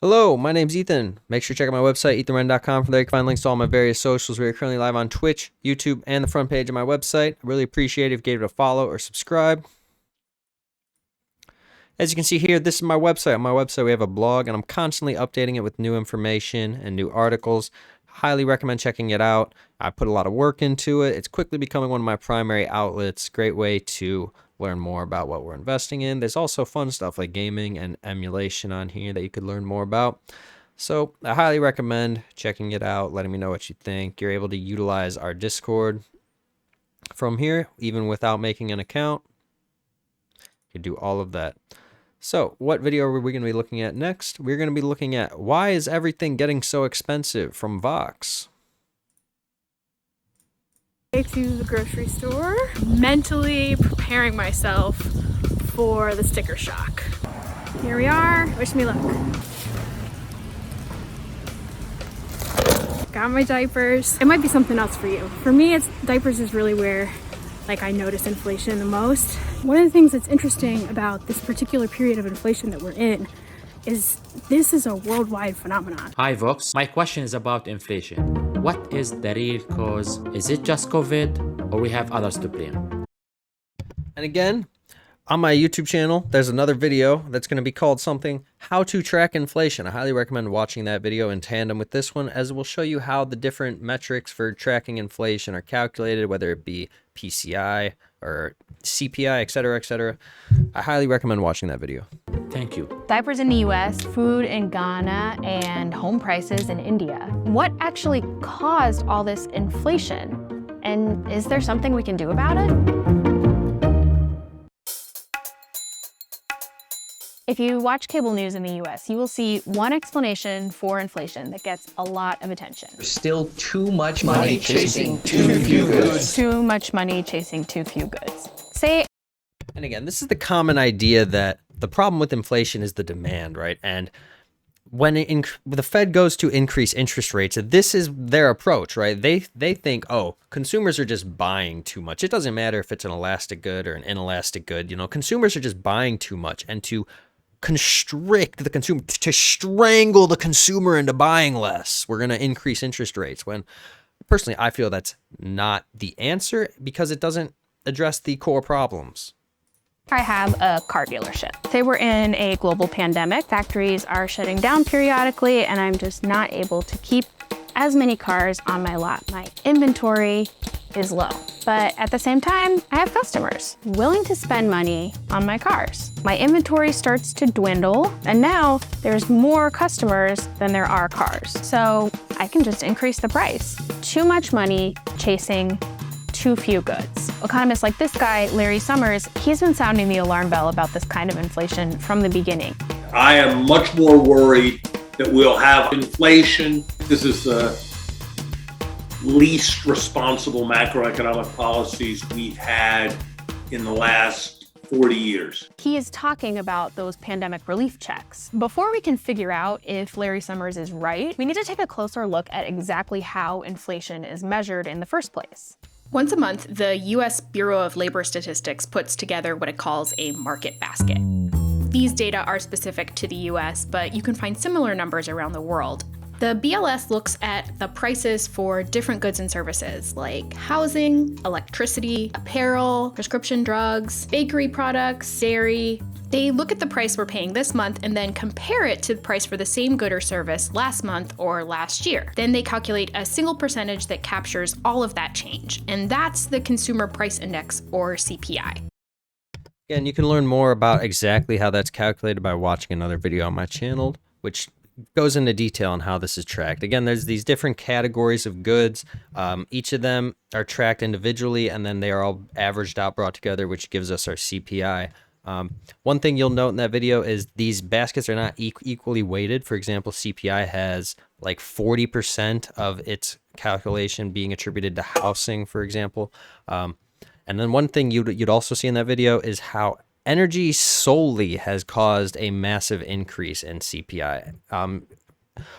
Hello, my name's Ethan. Make sure to check out my website, ethanwrenn.com. From there, you can find links to all my various socials. We are currently live on Twitch, YouTube, and the front page of my website. I really appreciate it if you gave it a follow or subscribe. As you can see here, this is my website. On my website, we have a blog, and I'm constantly updating it with new information and new articles. Highly recommend checking it out. I put a lot of work into it. It's quickly becoming one of my primary outlets. Great way to learn more about what we're investing in. There's also fun stuff like gaming and emulation on here that you could learn more about. So I highly recommend checking it out, letting me know what you think. You're able to utilize our Discord from here, even without making an account. You can do all of that. So what video are we going to be looking at next? We're going to be looking at why is everything getting so expensive from Vox. To the grocery store, mentally preparing myself for the sticker shock. Here we are. Wish me luck. Got my diapers. It might be something else for you. For me, diapers is really where I notice inflation the most. One of the things that's interesting about this particular period of inflation that we're in is this is a worldwide phenomenon. Hi Vox, my question is about inflation. What is the real cause? Is it just COVID or we have others to blame? And again, on my YouTube channel, there's another video that's going to be called something, How to Track Inflation. I highly recommend watching that video in tandem with this one, as it will show you how the different metrics for tracking inflation are calculated, whether it be PCI or CPI, etc., etc. I highly recommend watching that video. Thank you. Diapers in the US, food in Ghana, and home prices in India. What actually caused all this inflation? And is there something we can do about it? If you watch cable news in the US, you will see one explanation for inflation that gets a lot of attention. There's still too much money chasing too few goods. Too much money chasing too few goods. And again, this is the common idea that the problem with inflation is the demand, right? And when the Fed goes to increase interest rates, this is their approach, right? They think, oh, consumers are just buying too much. It doesn't matter if it's an elastic good or an inelastic good. You know, consumers are just buying too much, and to constrict the consumer, to strangle the consumer into buying less, we're going to increase interest rates. When personally, I feel that's not the answer because it doesn't address the core problems. I have a car dealership. Say we're in a global pandemic, factories are shutting down periodically, and I'm just not able to keep as many cars on my lot. My inventory is low, but at the same time, I have customers willing to spend money on my cars. My inventory starts to dwindle, and now there's more customers than there are cars. So I can just increase the price. Too much money chasing too few goods. Economists like this guy, Larry Summers, he's been sounding the alarm bell about this kind of inflation from the beginning. I am much more worried that we'll have inflation. This is the least responsible macroeconomic policies we've had in the last 40 years. He is talking about those pandemic relief checks. Before we can figure out if Larry Summers is right, we need to take a closer look at exactly how inflation is measured in the first place. Once a month, the U.S. Bureau of Labor Statistics puts together what it calls a market basket. These data are specific to the U.S., but you can find similar numbers around the world. The BLS looks at the prices for different goods and services like housing, electricity, apparel, prescription drugs, bakery products, dairy. They look at the price we're paying this month and then compare it to the price for the same good or service last month or last year. Then they calculate a single percentage that captures all of that change, and that's the Consumer Price Index, or CPI. Again, you can learn more about exactly how that's calculated by watching another video on my channel, which goes into detail on how this is tracked. Again, there's these different categories of goods. Each of them are tracked individually, and then they are all averaged out, brought together, which gives us our CPI. One thing you'll note in that video is these baskets are not equally weighted. For example, CPI has like 40% of its calculation being attributed to housing, for example. And then one thing you'd also see in that video is how energy solely has caused a massive increase in CPI.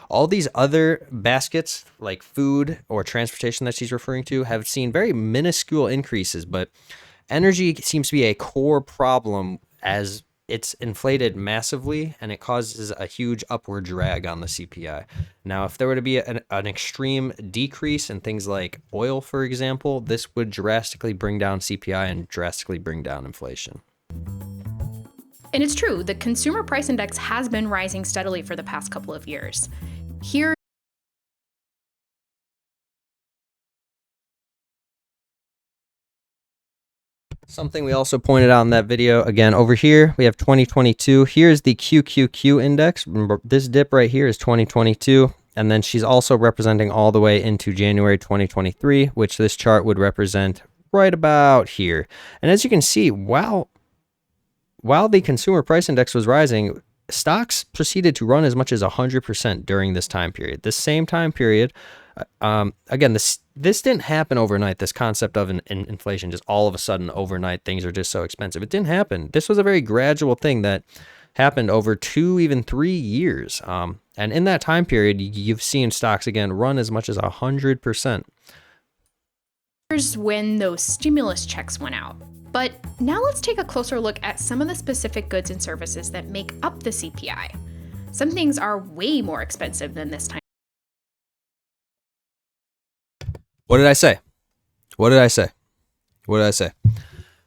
All these other baskets, like food or transportation that she's referring to, have seen very minuscule increases, but energy seems to be a core problem as it's inflated massively and it causes a huge upward drag on the CPI. Now, if there were to be an extreme decrease in things like oil, for example, this would drastically bring down CPI and drastically bring down inflation. And it's true, the Consumer Price Index has been rising steadily for the past couple of years. Here, something we also pointed out in that video, again, over here, we have 2022. Here's the QQQ index. Remember, this dip right here is 2022. And then she's also representing all the way into January 2023, which this chart would represent right about here. And as you can see, while the consumer price index was rising, stocks proceeded to run as much as 100% during this time period. This same time period, again, this didn't happen overnight. This concept of inflation, just all of a sudden overnight, things are just so expensive. It didn't happen. This was a very gradual thing that happened over 2, even 3 years. And in that time period, you've seen stocks, again, run as much as 100%. here's when those stimulus checks went out. But now let's take a closer look at some of the specific goods and services that make up the CPI. Some things are way more expensive than this time. What did I say? What did I say? What did I say?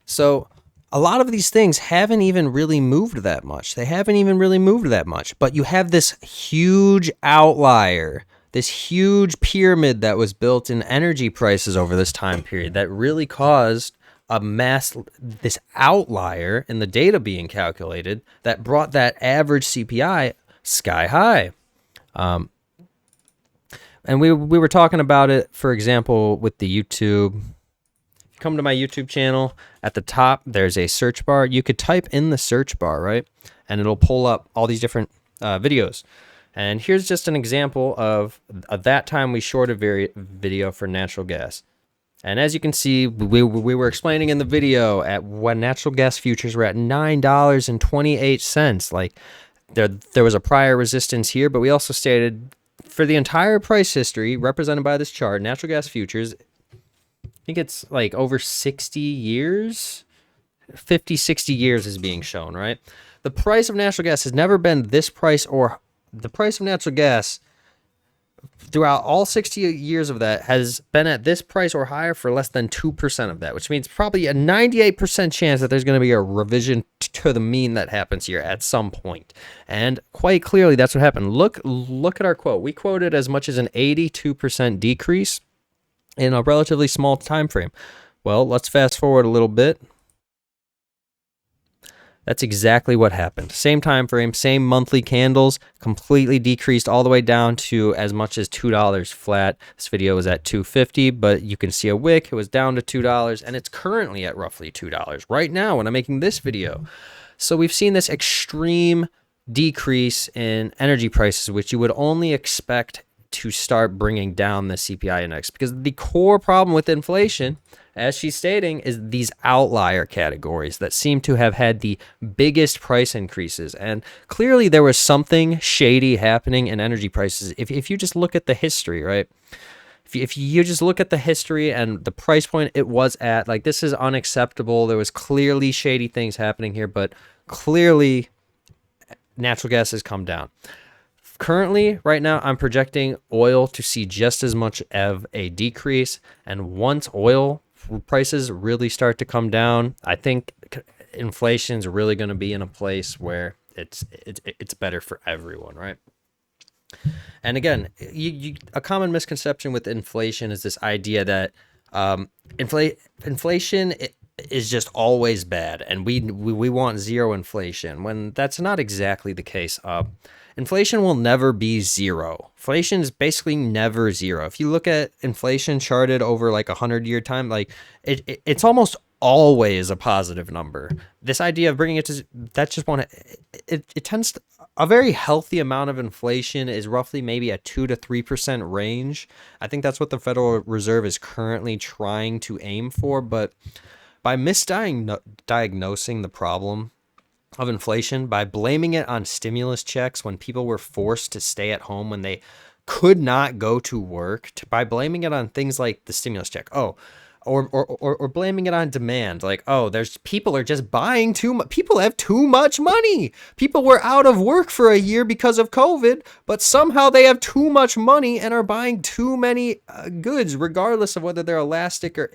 So a lot of these things haven't even really moved that much. They haven't even really moved that much. But you have this huge outlier, this huge pyramid that was built in energy prices over this time period that really caused this outlier in the data being calculated that brought that average CPI sky high. And we were talking about it, for example, with the YouTube. If you come to my YouTube channel, at the top, there's a search bar. You could type in the search bar, right? And it'll pull up all these different videos. And here's just an example of that time we shorted video for natural gas. And as you can see, we were explaining in the video at when natural gas futures were at $9.28. Like there was a prior resistance here, but we also stated for the entire price history represented by this chart, natural gas futures, I think it's like over 60 years, 50, 60 years is being shown, right? The price of natural gas has never been this price, or the price of natural gas throughout all 60 years of that has been at this price or higher for less than 2% of that, which means probably a 98% chance that there's going to be a revision to the mean that happens here at some point. And quite clearly, that's what happened. Look at our quote. We quoted as much as an 82% decrease in a relatively small time frame. Well, let's fast forward a little bit. That's exactly what happened. Same time frame, same monthly candles, completely decreased all the way down to as much as $2 flat. This video was at $2.50, but you can see a wick. It was down to $2, and it's currently at roughly $2 right now when I'm making this video. So we've seen this extreme decrease in energy prices, which you would only expect to start bringing down the CPI index, because the core problem with inflation, as she's stating, is these outlier categories that seem to have had the biggest price increases. And clearly there was something shady happening in energy prices. If you just look at the history, right? If you just look at the history and the price point it was at, like, this is unacceptable. There was clearly shady things happening here, but clearly natural gas has come down. Currently, right now, I'm projecting oil to see just as much of a decrease. And once oil prices really start to come down, I think inflation is really going to be in a place where it's better for everyone, right? And again, a common misconception with inflation is this idea that inflation is just always bad, and we want zero inflation, when that's not exactly the case. Inflation will never be zero. Inflation is basically never zero. If you look at inflation charted over like 100-year time, like it's almost always a positive number. This idea of bringing it to that just won't. It tends to, a very healthy amount of inflation is roughly maybe a 2 to 3% range. I think that's what the Federal Reserve is currently trying to aim for. But by misdiagnosing the problem of inflation, by blaming it on stimulus checks when people were forced to stay at home when they could not go to work, by blaming it on things like the stimulus check. Oh, or blaming it on demand, like, oh, there's people are just buying too much. People have too much money. People were out of work for a year because of COVID, but somehow they have too much money and are buying too many goods, regardless of whether they're elastic or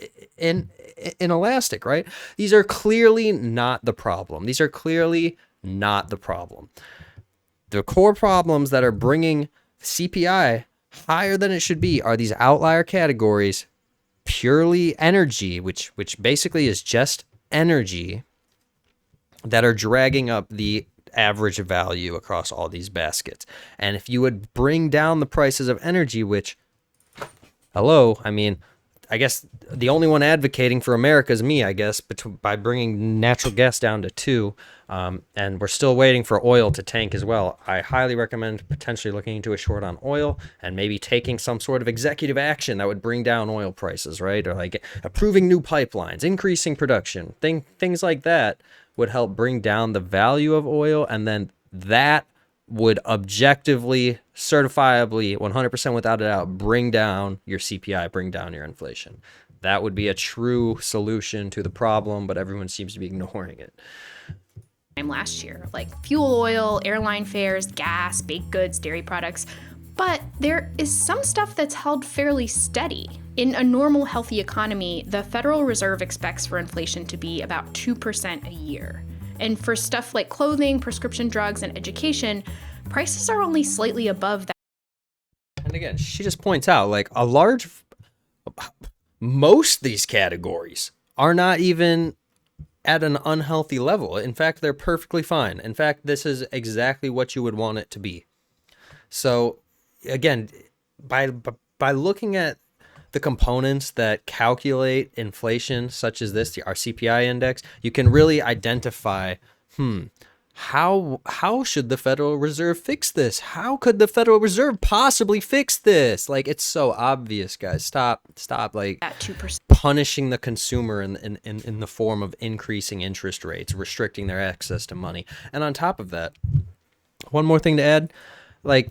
inelastic, right? These are clearly not the problem. These are clearly not the problem. The core problems that are bringing CPI higher than it should be are these outlier categories, purely energy, which basically is just energy, that are dragging up the average value across all these baskets. And if you would bring down the prices of energy, which, hello, I mean, I guess the only one advocating for America is me, I guess, by bringing natural gas down to 2. And we're still waiting for oil to tank as well. I highly recommend potentially looking into a short on oil and maybe taking some sort of executive action that would bring down oil prices, right? Or like approving new pipelines, increasing production, things like that would help bring down the value of oil. And then that would objectively, certifiably, 100% without a doubt, bring down your CPI, bring down your inflation. That would be a true solution to the problem, but everyone seems to be ignoring it. Last year, like fuel oil, airline fares, gas, baked goods, dairy products. But there is some stuff that's held fairly steady. In a normal, healthy economy, the Federal Reserve expects for inflation to be about 2% a year. And for stuff like clothing, prescription drugs, and education, prices are only slightly above that. And again, she just points out, like, most of these categories are not even at an unhealthy level. In fact, they're perfectly fine. In fact, this is exactly what you would want it to be. So again, by looking at the components that calculate inflation, such as this, our CPI index, you can really identify, how should the Federal Reserve fix this? How could the Federal Reserve possibly fix this? Like, it's so obvious, guys. Stop like At 2%. punishing the consumer in the form of increasing interest rates, restricting their access to money. And on top of that, one more thing to add, like,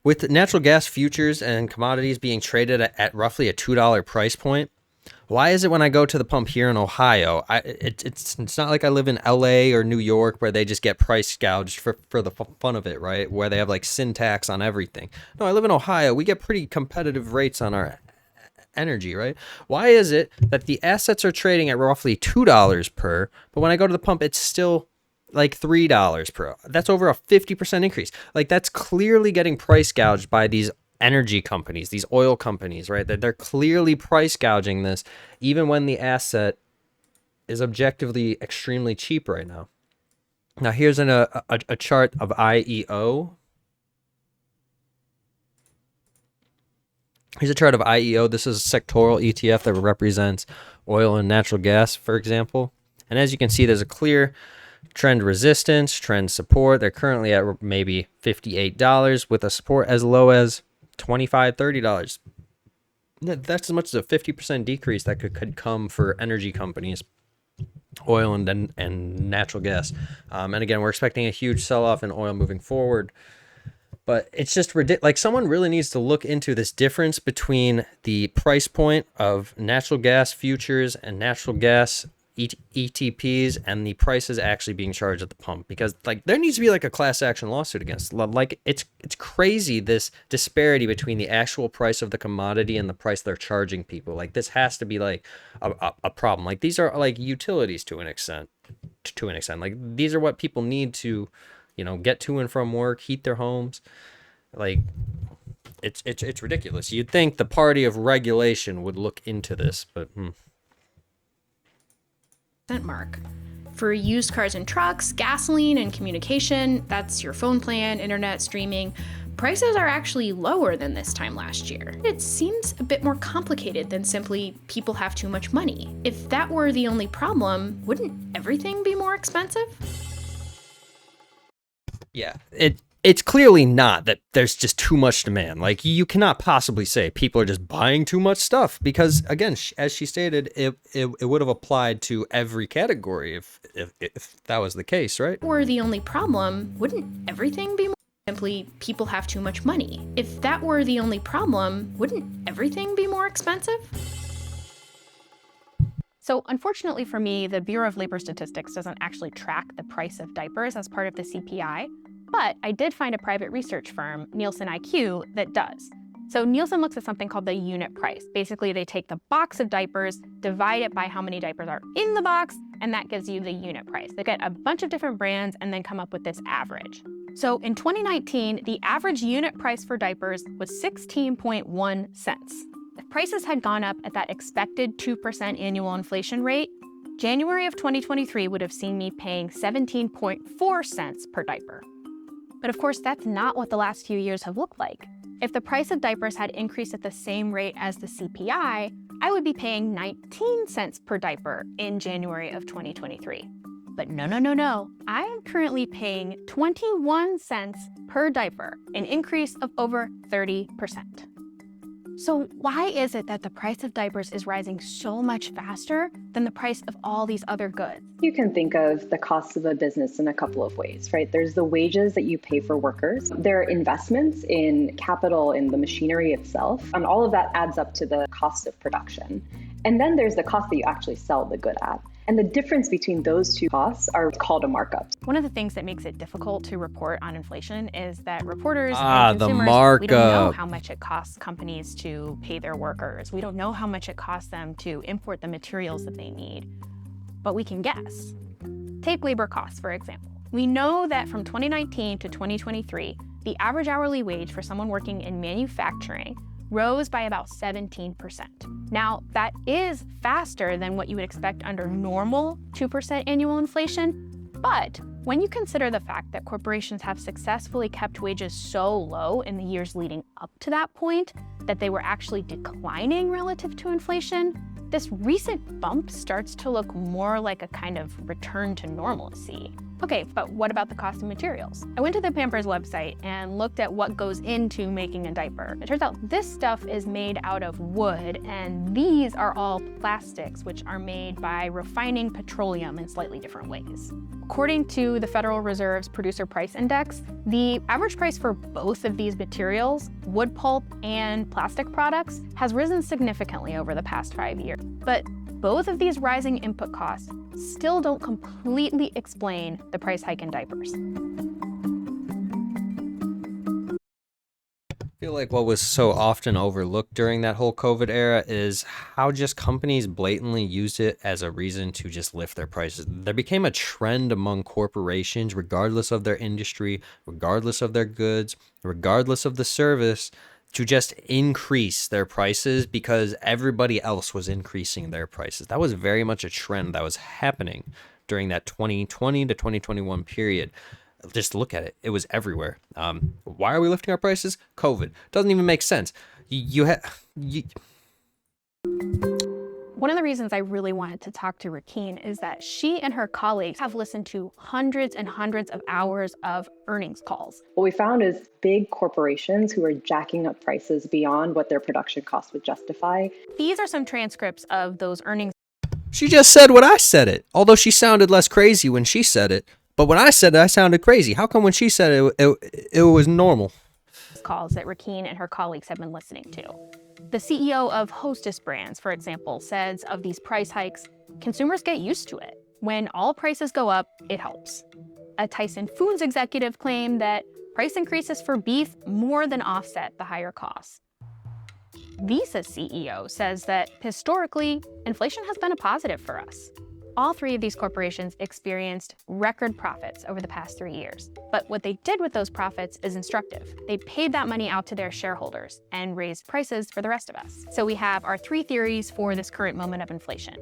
with natural gas futures and commodities being traded at roughly a $2 price point, why is it when I go to the pump here in Ohio, it's not like I live in LA or New York where they just get price gouged for the fun of it, right? Where they have like sin tax on everything. No, I live in Ohio. We get pretty competitive rates on our energy, right? Why is it that the assets are trading at roughly $2 per, but when I go to the pump, it's still like $3 per? That's over a 50% increase. Like, that's clearly getting price gouged by these energy companies, these oil companies, right? That they're clearly price gouging this, even when the asset is objectively extremely cheap right now. Now, here's a chart of IEO. Here's a chart of IEO. This is a sectoral ETF that represents oil and natural gas, for example. And as you can see, there's a clear trend resistance, trend support. They're currently at maybe $58 with a support as low as $25, $30. That's as much as a 50% decrease that could come for energy companies, oil and natural gas. And again, we're expecting a huge sell-off in oil moving forward. But it's just ridiculous. Like, someone really needs to look into this difference between the price point of natural gas futures and natural gas ETPs and the prices actually being charged at the pump, because like there needs to be like a class action lawsuit against, like, it's crazy, this disparity between the actual price of the commodity and the price they're charging people. Like, this has to be like a problem. Like, these are like utilities to an extent. Like, these are what people need to, get to and from work, heat their homes. Like, it's ridiculous. You'd think the party of regulation would look into this, but mark. For used cars and trucks, gasoline and communication, that's your phone plan, internet, streaming, prices are actually lower than this time last year. It seems a bit more complicated than simply people have too much money. If that were the only problem, wouldn't everything be more expensive? Yeah, it's clearly not that there's just too much demand. Like, you cannot possibly say people are just buying too much stuff, because again, as she stated, it would have applied to every category if that was the case, right? If were the only problem, wouldn't everything be more simply people have too much money? If that were the only problem, wouldn't everything be more expensive? So unfortunately for me, the Bureau of Labor Statistics doesn't actually track the price of diapers as part of the CPI, but I did find a private research firm, Nielsen IQ, that does. So Nielsen looks at something called the unit price. Basically, they take the box of diapers, divide it by how many diapers are in the box, and that gives you the unit price. They get a bunch of different brands and then come up with this average. So in 2019, the average unit price for diapers was 16.1 cents. If prices had gone up at that expected 2% annual inflation rate, January of 2023 would have seen me paying 17.4 cents per diaper. But of course, that's not what the last few years have looked like. If the price of diapers had increased at the same rate as the CPI, I would be paying 19 cents per diaper in January of 2023. But no. I am currently paying 21 cents per diaper, an increase of over 30%. So why is it that the price of diapers is rising so much faster than the price of all these other goods? You can think of the costs of a business in a couple of ways, right? There's the wages that you pay for workers. There are investments in capital, in the machinery itself, and all of that adds up to the cost of production. And then there's the cost that you actually sell the good at. And the difference between those two costs are called a markup. One of the things that makes it difficult to report on inflation is that reporters and consumers, we don't know how much it costs companies to pay their workers. We don't know how much it costs them to import the materials that they need. But we can guess. Take labor costs, for example. We know that from 2019 to 2023, the average hourly wage for someone working in manufacturing rose by about 17%. Now, that is faster than what you would expect under normal 2% annual inflation, but when you consider the fact that corporations have successfully kept wages so low in the years leading up to that point that they were actually declining relative to inflation, this recent bump starts to look more like a kind of return to normalcy. Okay, but what about the cost of materials? I went to the Pampers website and looked at what goes into making a diaper. It turns out this stuff is made out of wood, and these are all plastics, which are made by refining petroleum in slightly different ways. According to the Federal Reserve's Producer Price Index, the average price for both of these materials, wood pulp and plastic products, has risen significantly over the past 5 years. But both of these rising input costs still don't completely explain the price hike in diapers. I feel like what was so often overlooked during that whole COVID era is how just companies blatantly used it as a reason to just lift their prices. There became a trend among corporations, regardless of their industry, regardless of their goods, regardless of the service, to just increase their prices because everybody else was increasing their prices. That was very much a trend that was happening during that 2020 to 2021 period. Just look at it. It was everywhere. Why are we lifting our prices? COVID. Doesn't even make sense. One of the reasons I really wanted to talk to Wrenn is that she and her colleagues have listened to hundreds and hundreds of hours of earnings calls. What we found is big corporations who are jacking up prices beyond what their production costs would justify. These are some transcripts of those earnings. She just said what I said it, although she sounded less crazy when she said it. But when I said it, I sounded crazy. How come when she said it was normal? Calls that Wrenn and her colleagues have been listening to. The CEO of Hostess Brands, for example, says of these price hikes, consumers get used to it. When all prices go up, it helps. A Tyson Foods executive claimed that price increases for beef more than offset the higher costs. Visa's CEO says that historically, inflation has been a positive for us. All three of these corporations experienced record profits over the past 3 years. But what they did with those profits is instructive. They paid that money out to their shareholders and raised prices for the rest of us. So we have our three theories for this current moment of inflation.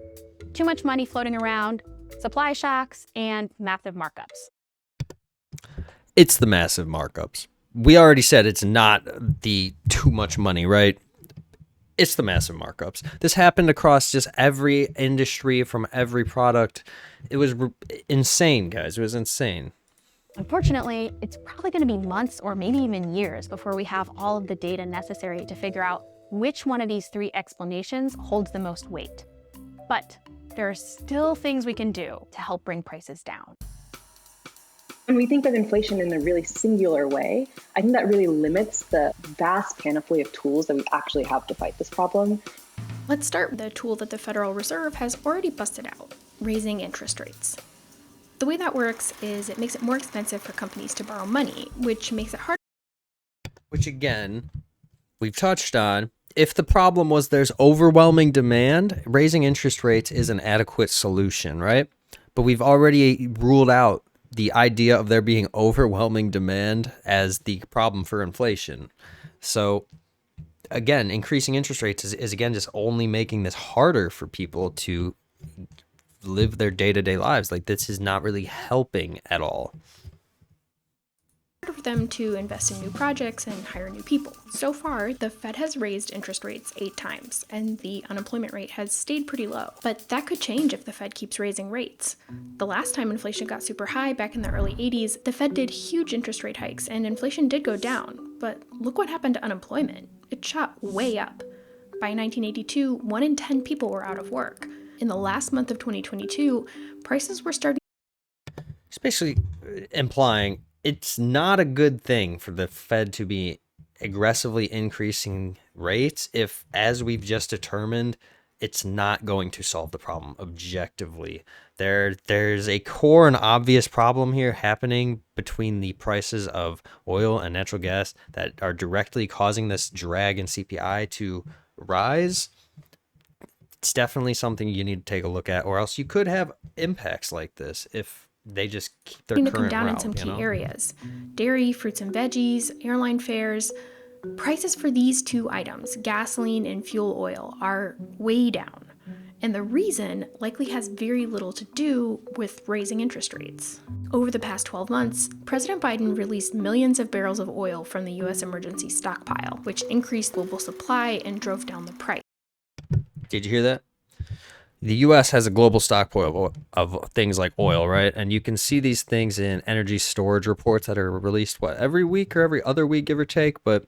Too much money floating around, supply shocks, and massive markups. It's the massive markups. We already said it's not the too much money, right? It's the massive markups. This happened across just every industry from every product. It was insane, guys. It was insane. Unfortunately, it's probably going to be months or maybe even years before we have all of the data necessary to figure out which one of these three explanations holds the most weight. But there are still things we can do to help bring prices down. When we think of inflation in a really singular way, I think that really limits the vast panoply of tools that we actually have to fight this problem. Let's start with the tool that the Federal Reserve has already busted out, raising interest rates. The way that works is it makes it more expensive for companies to borrow money, which makes it harder. Which again, we've touched on. If the problem was there's overwhelming demand, raising interest rates is an adequate solution, right? But we've already ruled out the idea of there being overwhelming demand as the problem for inflation. So again, increasing interest rates is again just only making this harder for people to live their day-to-day lives. Like, this is not really helping at all. For them to invest in new projects and hire new people. So far, the Fed has raised interest rates 8 times, and the unemployment rate has stayed pretty low. But that could change if the Fed keeps raising rates. The last time inflation got super high, back in the early 80s, the Fed did huge interest rate hikes, and inflation did go down. But look what happened to unemployment. It shot way up. By 1982, 1 in 10 people were out of work. In the last month of 2022, prices were starting. It's basically implying it's not a good thing for the Fed to be aggressively increasing rates if, as we've just determined, it's not going to solve the problem objectively. There's a core and obvious problem here happening between the prices of oil and natural gas that are directly causing this drag in CPI to rise. It's definitely something you need to take a look at, or else you could have impacts like this if they just keep their to current come down route, in some key you know? areas. Dairy, fruits and veggies, airline fares. Prices for these 2 items, gasoline and fuel oil, are way down. And the reason likely has very little to do with raising interest rates. Over the past 12 months, President Biden released millions of barrels of oil from the U.S. emergency stockpile, which increased global supply and drove down the price. Did you hear that? The U.S. has a global stockpile of things like oil, right? And you can see these things in energy storage reports that are released, every week or every other week, give or take. But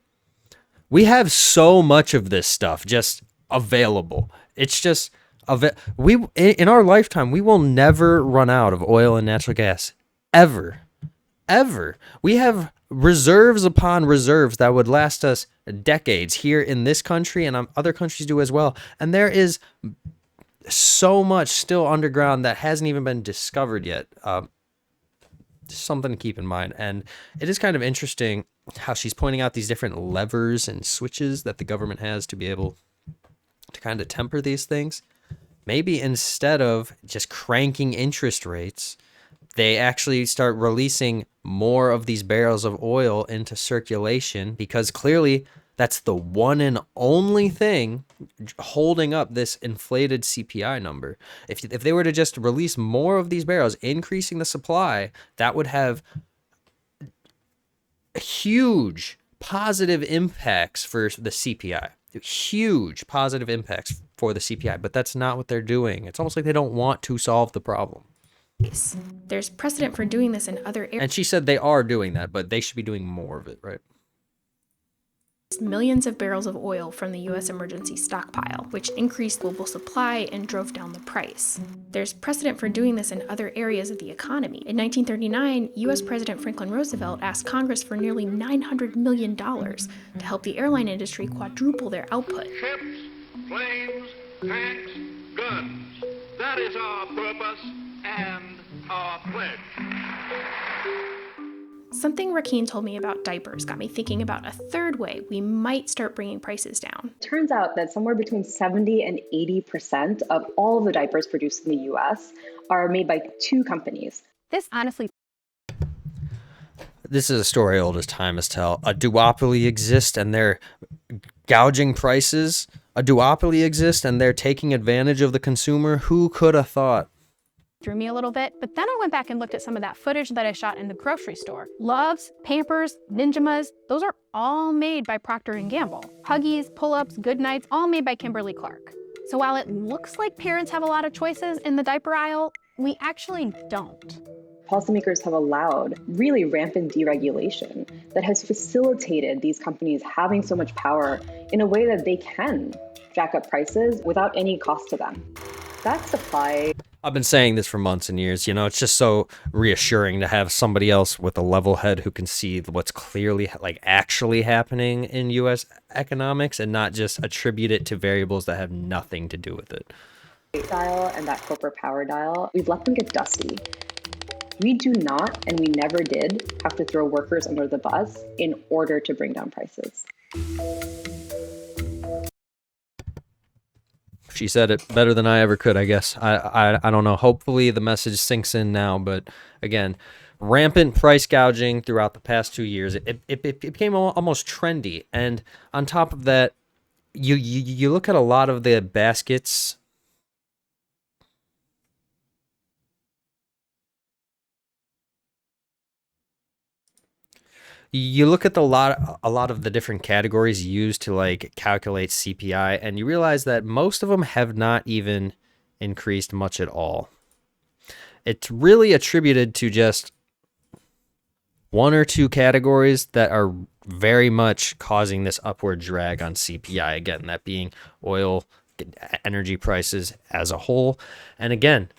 we have so much of this stuff just available. It's just, in our lifetime, we will never run out of oil and natural gas, ever. Ever. We have reserves upon reserves that would last us decades here in this country, and other countries do as well. And there is so much still underground that hasn't even been discovered yet. Something to keep in mind. And it is kind of interesting how she's pointing out these different levers and switches that the government has to be able to kind of temper these things. Maybe instead of just cranking interest rates, they actually start releasing more of these barrels of oil into circulation, because clearly that's the one and only thing holding up this inflated CPI number. If they were to just release more of these barrels, increasing the supply, that would have huge positive impacts for the CPI. Huge positive impacts for the CPI, but that's not what they're doing. It's almost like they don't want to solve the problem. There's precedent for doing this in other areas. And she said they are doing that, but they should be doing more of it, right? Millions of barrels of oil from the U.S. emergency stockpile, which increased global supply and drove down the price. There's precedent for doing this in other areas of the economy. In 1939, U.S. President Franklin Roosevelt asked Congress for nearly $900 million to help the airline industry quadruple their output. Ships, planes, tanks, guns. That is our purpose and our pledge. Something Rakeen told me about diapers got me thinking about a third way we might start bringing prices down. Turns out that somewhere between 70 and 80% of all of the diapers produced in the US are made by 2 companies. This honestly. This is a story old as time as tell. A duopoly exists and they're gouging prices. A duopoly exists and they're taking advantage of the consumer. Who could have thought? Threw me a little bit, but then I went back and looked at some of that footage that I shot in the grocery store. Loves, Pampers, Ninjamas, those are all made by Procter & Gamble. Huggies, Pull-Ups, Goodnights, all made by Kimberly-Clark. So while it looks like parents have a lot of choices in the diaper aisle, we actually don't. Policymakers have allowed really rampant deregulation that has facilitated these companies having so much power in a way that they can jack up prices without any cost to them. That supply. I've been saying this for months and years. You know, it's just so reassuring to have somebody else with a level head who can see what's clearly like actually happening in U.S. economics and not just attribute it to variables that have nothing to do with it. Dial and that corporate power dial, we've let them get dusty. We do not, and we never did, have to throw workers under the bus in order to bring down prices. She said it better than I ever could, I guess. I don't know. Hopefully the message sinks in now. But again, rampant price gouging throughout the past 2 years. It became almost trendy. And on top of that, you look at a lot of the baskets. You look at a lot of the different categories used to like calculate CPI, and you realize that most of them have not even increased much at all. It's really attributed to just one or two categories that are very much causing this upward drag on CPI. Again, that being oil, energy prices as a whole. And again,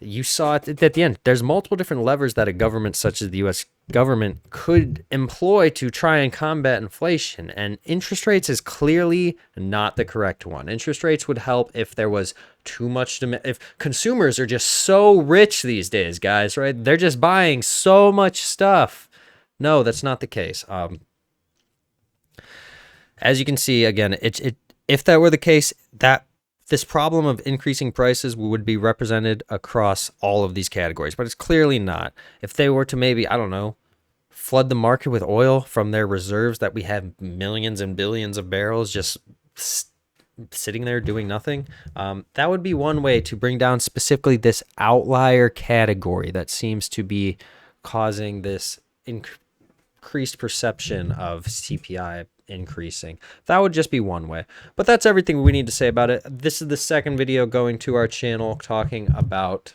you saw it at the end. There's multiple different levers that a government such as the U.S. government could employ to try and combat inflation. And interest rates is clearly not the correct one. Interest rates would help if there was too much demand. If consumers are just so rich these days, guys, right? They're just buying so much stuff. No, that's not the case. As you can see, again, if that were the case, that this problem of increasing prices would be represented across all of these categories, but it's clearly not. If they were to maybe, I don't know, flood the market with oil from their reserves that we have millions and billions of barrels just sitting there doing nothing, that would be one way to bring down specifically this outlier category that seems to be causing this increased perception of CPI increasing. That would just be one way. But that's everything we need to say about it. This is the second video going to our channel talking about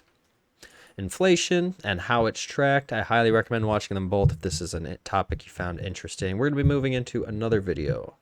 inflation and how it's tracked. I highly recommend watching them both if this is a topic you found interesting. We're going to be moving into another video.